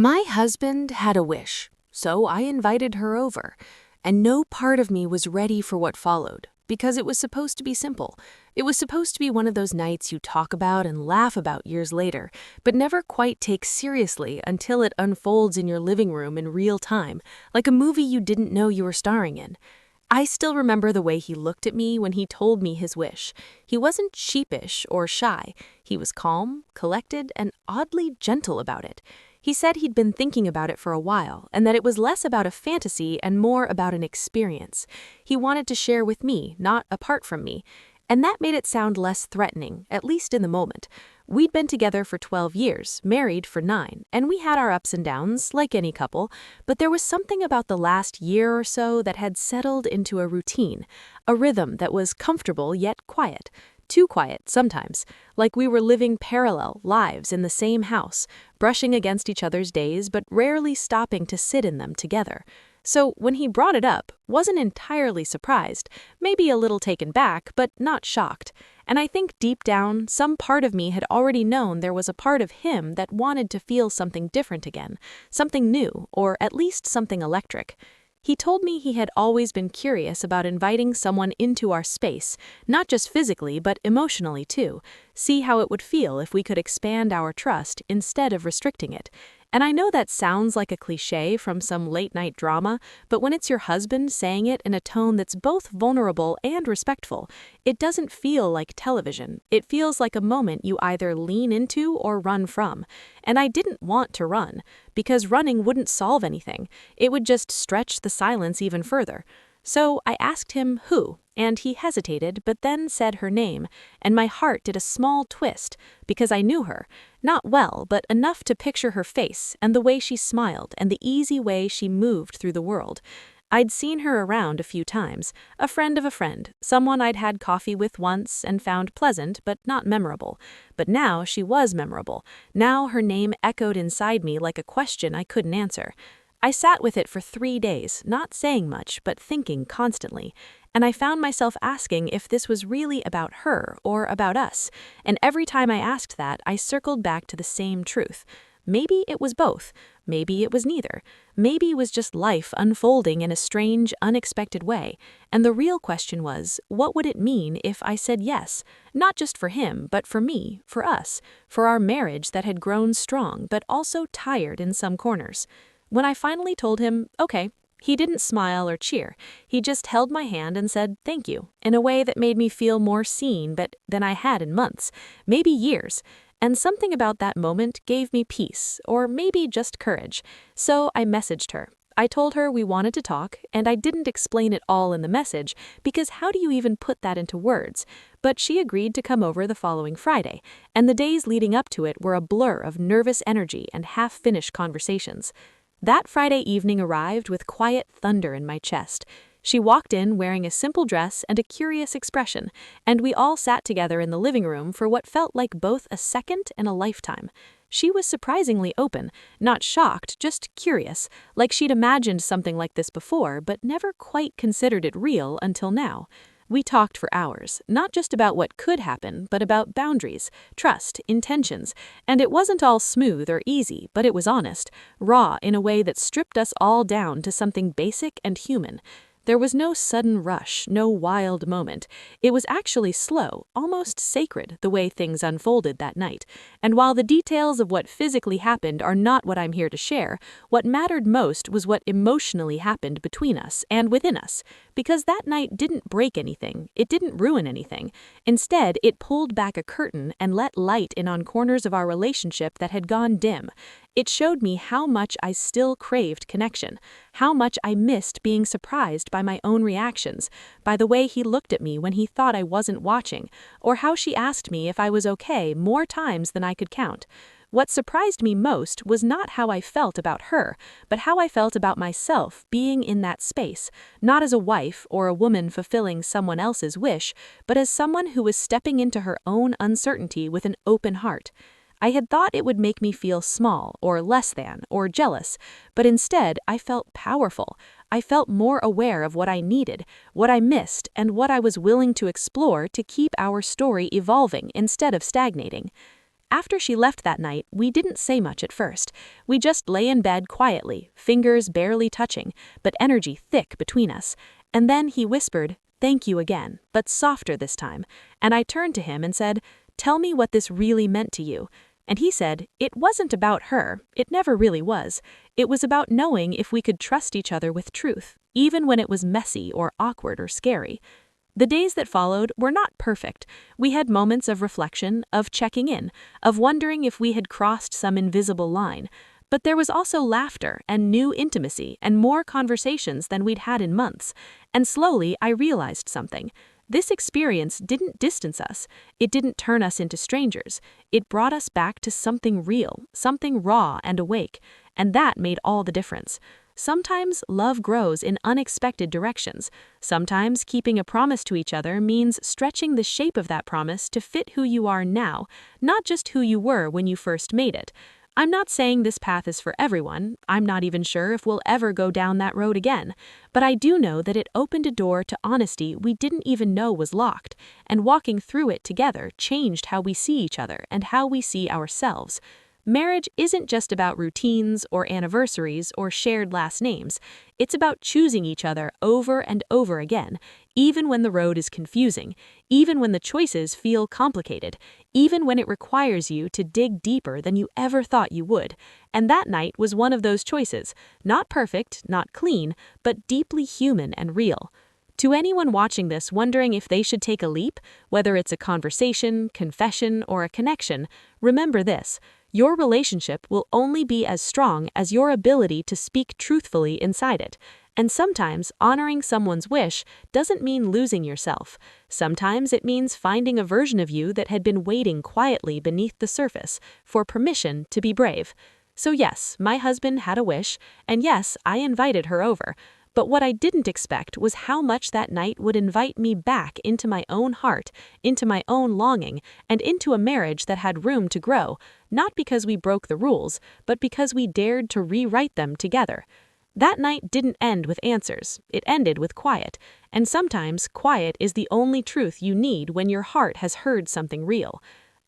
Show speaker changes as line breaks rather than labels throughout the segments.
My husband had a wish, so I invited her over, and no part of me was ready for what followed, because it was supposed to be simple. It was supposed to be one of those nights you talk about and laugh about years later, but never quite take seriously until it unfolds in your living room in real time, like a movie you didn't know you were starring in. I still remember the way he looked at me when he told me his wish. He wasn't sheepish or shy. He was calm, collected, and oddly gentle about it. He said he'd been thinking about it for a while, and that it was less about a fantasy and more about an experience. He wanted to share with me, not apart from me. And that made it sound less threatening, at least in the moment. We'd been together for 12 years, married for 9, and we had our ups and downs, like any couple, but there was something about the last year or so that had settled into a routine, a rhythm that was comfortable yet quiet. Too quiet, sometimes, like we were living parallel lives in the same house, brushing against each other's days but rarely stopping to sit in them together. So when he brought it up, wasn't entirely surprised, maybe a little taken back, but not shocked. And I think deep down, some part of me had already known there was a part of him that wanted to feel something different again, something new, or at least something electric. He told me he had always been curious about inviting someone into our space, not just physically, but emotionally too, see how it would feel if we could expand our trust instead of restricting it. And I know that sounds like a cliche from some late-night drama, but when it's your husband saying it in a tone that's both vulnerable and respectful, it doesn't feel like television. It feels like a moment you either lean into or run from. And I didn't want to run, because running wouldn't solve anything. It would just stretch the silence even further. So I asked him who, and he hesitated but then said her name, and my heart did a small twist, because I knew her. Not well, but enough to picture her face and the way she smiled and the easy way she moved through the world. I'd seen her around a few times, a friend of a friend, someone I'd had coffee with once and found pleasant but not memorable. But now she was memorable. Now her name echoed inside me like a question I couldn't answer. I sat with it for 3 days, not saying much, but thinking constantly. And I found myself asking if this was really about her or about us. And every time I asked that, I circled back to the same truth. Maybe it was both. Maybe it was neither. Maybe it was just life unfolding in a strange, unexpected way. And the real question was, what would it mean if I said yes? Not just for him, but for me, for us, for our marriage that had grown strong, but also tired in some corners. When I finally told him, okay, he didn't smile or cheer. He just held my hand and said thank you, in a way that made me feel more seen than I had in months, maybe years. And something about that moment gave me peace, or maybe just courage. So I messaged her. I told her we wanted to talk, and I didn't explain it all in the message, because how do you even put that into words? But she agreed to come over the following Friday, and the days leading up to it were a blur of nervous energy and half-finished conversations. That Friday evening arrived with quiet thunder in my chest. She walked in wearing a simple dress and a curious expression, and we all sat together in the living room for what felt like both a second and a lifetime. She was surprisingly open, not shocked, just curious, like she'd imagined something like this before, but never quite considered it real until now. We talked for hours, not just about what could happen, but about boundaries, trust, intentions, and it wasn't all smooth or easy, but it was honest, raw in a way that stripped us all down to something basic and human. There was no sudden rush, no wild moment. It was actually slow, almost sacred, the way things unfolded that night. And while the details of what physically happened are not what I'm here to share, what mattered most was what emotionally happened between us and within us. Because that night didn't break anything, it didn't ruin anything. Instead, it pulled back a curtain and let light in on corners of our relationship that had gone dim. It showed me how much I still craved connection, how much I missed being surprised by my own reactions, by the way he looked at me when he thought I wasn't watching, or how she asked me if I was okay more times than I could count. What surprised me most was not how I felt about her, but how I felt about myself being in that space, not as a wife or a woman fulfilling someone else's wish, but as someone who was stepping into her own uncertainty with an open heart. I had thought it would make me feel small or less than or jealous, but instead I felt powerful. I felt more aware of what I needed, what I missed, and what I was willing to explore to keep our story evolving instead of stagnating. After she left that night, we didn't say much at first. We just lay in bed quietly, fingers barely touching, but energy thick between us. And then he whispered, "Thank you again," but softer this time. And I turned to him and said, "Tell me what this really meant to you." And he said, "It wasn't about her. It never really was. It was about knowing if we could trust each other with truth, even when it was messy or awkward or scary." The days that followed were not perfect. We had moments of reflection, of checking in, of wondering if we had crossed some invisible line. But there was also laughter and new intimacy and more conversations than we'd had in months. And slowly I realized something. This experience didn't distance us. It didn't turn us into strangers. It brought us back to something real, something raw and awake. And that made all the difference. Sometimes love grows in unexpected directions. Sometimes keeping a promise to each other means stretching the shape of that promise to fit who you are now, not just who you were when you first made it. I'm not saying this path is for everyone. I'm not even sure if we'll ever go down that road again. But I do know that it opened a door to honesty we didn't even know was locked, and walking through it together changed how we see each other and how we see ourselves. Marriage isn't just about routines or anniversaries or shared last names. It's about choosing each other over and over again, even when the road is confusing, even when the choices feel complicated, even when it requires you to dig deeper than you ever thought you would. And that night was one of those choices, not perfect, not clean, but deeply human and real. To anyone watching this wondering if they should take a leap, whether it's a conversation, confession, or a connection, remember this. Your relationship will only be as strong as your ability to speak truthfully inside it. And sometimes honoring someone's wish doesn't mean losing yourself. Sometimes it means finding a version of you that had been waiting quietly beneath the surface for permission to be brave. So yes, my husband had a wish, and yes, I invited her over. But what I didn't expect was how much that night would invite me back into my own heart, into my own longing, and into a marriage that had room to grow, not because we broke the rules, but because we dared to rewrite them together. That night didn't end with answers, it ended with quiet, and sometimes quiet is the only truth you need when your heart has heard something real.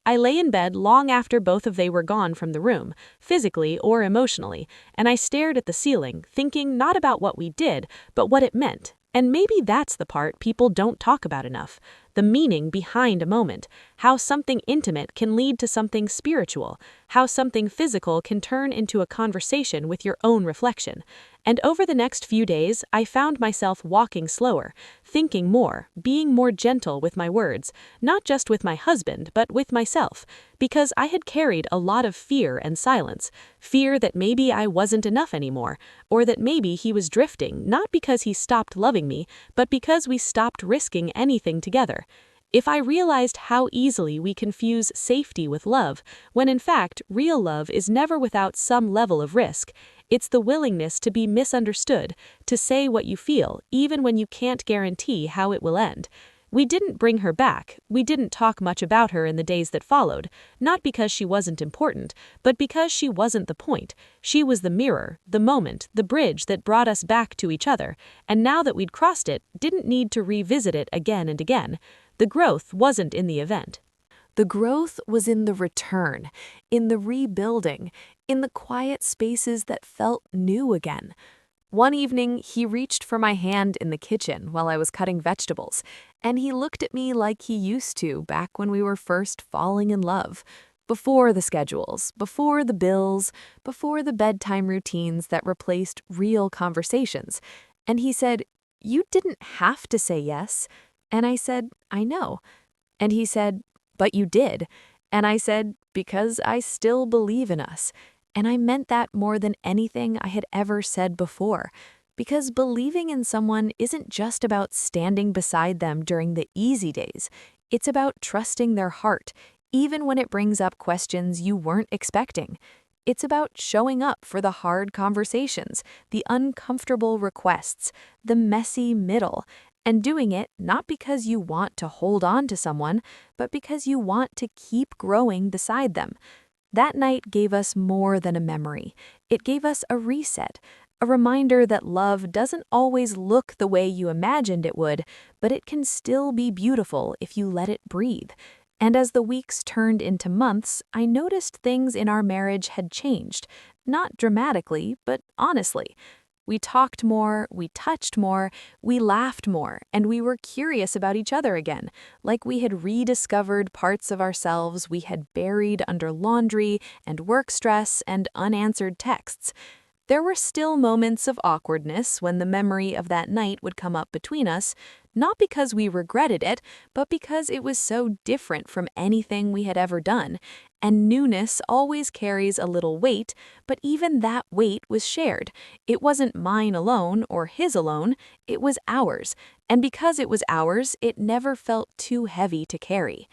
I lay in bed long after both of they were gone from the room, physically or emotionally, and I stared at the ceiling, thinking not about what we did, but what it meant. And maybe that's the part people don't talk about enough. The meaning behind a moment, how something intimate can lead to something spiritual, how something physical can turn into a conversation with your own reflection. And over the next few days, I found myself walking slower, thinking more, being more gentle with my words, not just with my husband, but with myself, because I had carried a lot of fear and silence, fear that maybe I wasn't enough anymore, or that maybe he was drifting, not because he stopped loving me, but because we stopped risking anything together. If I realized how easily we confuse safety with love, when in fact real love is never without some level of risk, it's the willingness to be misunderstood, to say what you feel, even when you can't guarantee how it will end. We didn't bring her back, we didn't talk much about her in the days that followed, not because she wasn't important, but because she wasn't the point. She was the mirror, the moment, the bridge that brought us back to each other, and now that we'd crossed it, didn't need to revisit it again and again. The growth wasn't in the event. The growth was in the return, in the rebuilding, in the quiet spaces that felt new again. One evening, he reached for my hand in the kitchen while I was cutting vegetables, and he looked at me like he used to back when we were first falling in love. Before the schedules, before the bills, before the bedtime routines that replaced real conversations. And he said, "You didn't have to say yes." And I said, "I know." And he said, "But you did." And I said, "Because I still believe in us." And I meant that more than anything I had ever said before. Because believing in someone isn't just about standing beside them during the easy days. It's about trusting their heart, even when it brings up questions you weren't expecting. It's about showing up for the hard conversations, the uncomfortable requests, the messy middle, and doing it not because you want to hold on to someone, but because you want to keep growing beside them. That night gave us more than a memory. It gave us a reset, a reminder that love doesn't always look the way you imagined it would, but it can still be beautiful if you let it breathe. And as the weeks turned into months, I noticed things in our marriage had changed. Not dramatically, but honestly. We talked more, we touched more, we laughed more, and we were curious about each other again, like we had rediscovered parts of ourselves we had buried under laundry and work stress and unanswered texts. There were still moments of awkwardness when the memory of that night would come up between us, not because we regretted it, but because it was so different from anything we had ever done. And newness always carries a little weight, but even that weight was shared. It wasn't mine alone or his alone, it was ours. And because it was ours, it never felt too heavy to carry.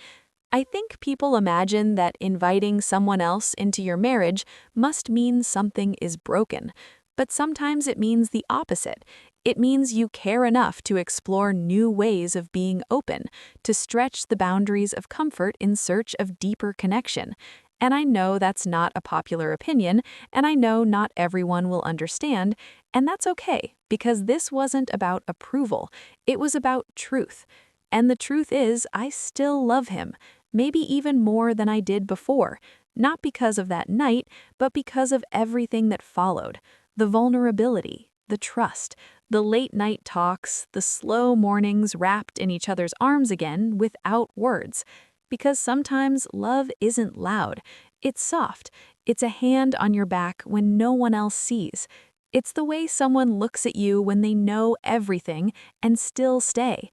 I think people imagine that inviting someone else into your marriage must mean something is broken, but sometimes it means the opposite. It means you care enough to explore new ways of being open, to stretch the boundaries of comfort in search of deeper connection. And I know that's not a popular opinion, and I know not everyone will understand, and that's okay, because this wasn't about approval, it was about truth. And the truth is, I still love him. Maybe even more than I did before, not because of that night, but because of everything that followed. The vulnerability, the trust, the late-night talks, the slow mornings wrapped in each other's arms again without words. Because sometimes love isn't loud, it's soft. It's a hand on your back when no one else sees. It's the way someone looks at you when they know everything and still stay.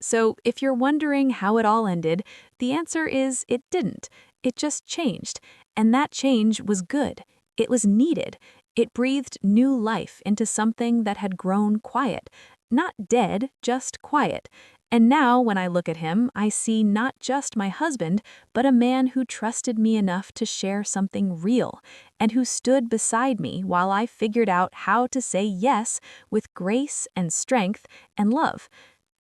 So if you're wondering how it all ended, the answer is it didn't. It just changed. And that change was good. It was needed. It breathed new life into something that had grown quiet. Not dead, just quiet. And now when I look at him, I see not just my husband, but a man who trusted me enough to share something real, and who stood beside me while I figured out how to say yes with grace and strength and love.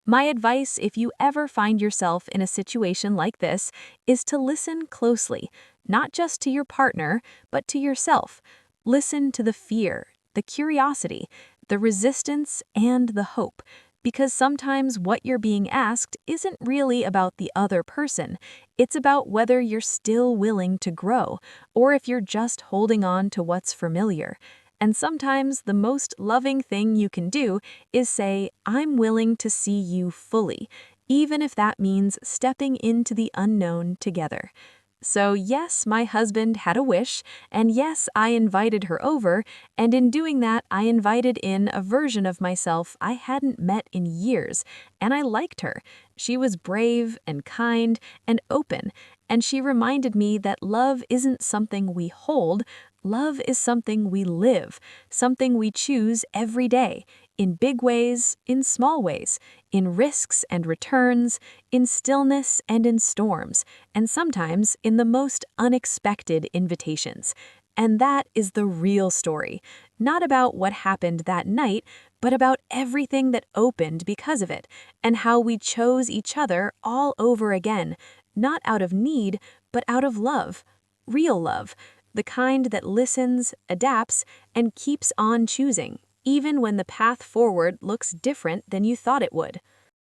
My advice, if you ever find yourself in a situation like this, is to listen closely, not just to your partner, but to yourself. Listen to the fear, the curiosity, the resistance, and the hope, because sometimes what you're being asked isn't really about the other person. It's about whether you're still willing to grow, or if you're just holding on to what's familiar. And sometimes the most loving thing you can do is say, I'm willing to see you fully, even if that means stepping into the unknown together. So yes, my husband had a wish, and yes, I invited her over, and in doing that, I invited in a version of myself I hadn't met in years, and I liked her. She was brave and kind and open, and she reminded me that love isn't something we hold, love is something we live, something we choose every day, in big ways, in small ways, in risks and returns, in stillness and in storms, and sometimes in the most unexpected invitations. And that is the real story, not about what happened that night, but about everything that opened because of it, and how we chose each other all over again, not out of need, but out of love, real love, the kind that listens, adapts, and keeps on choosing, even when the path forward looks different than you thought it would.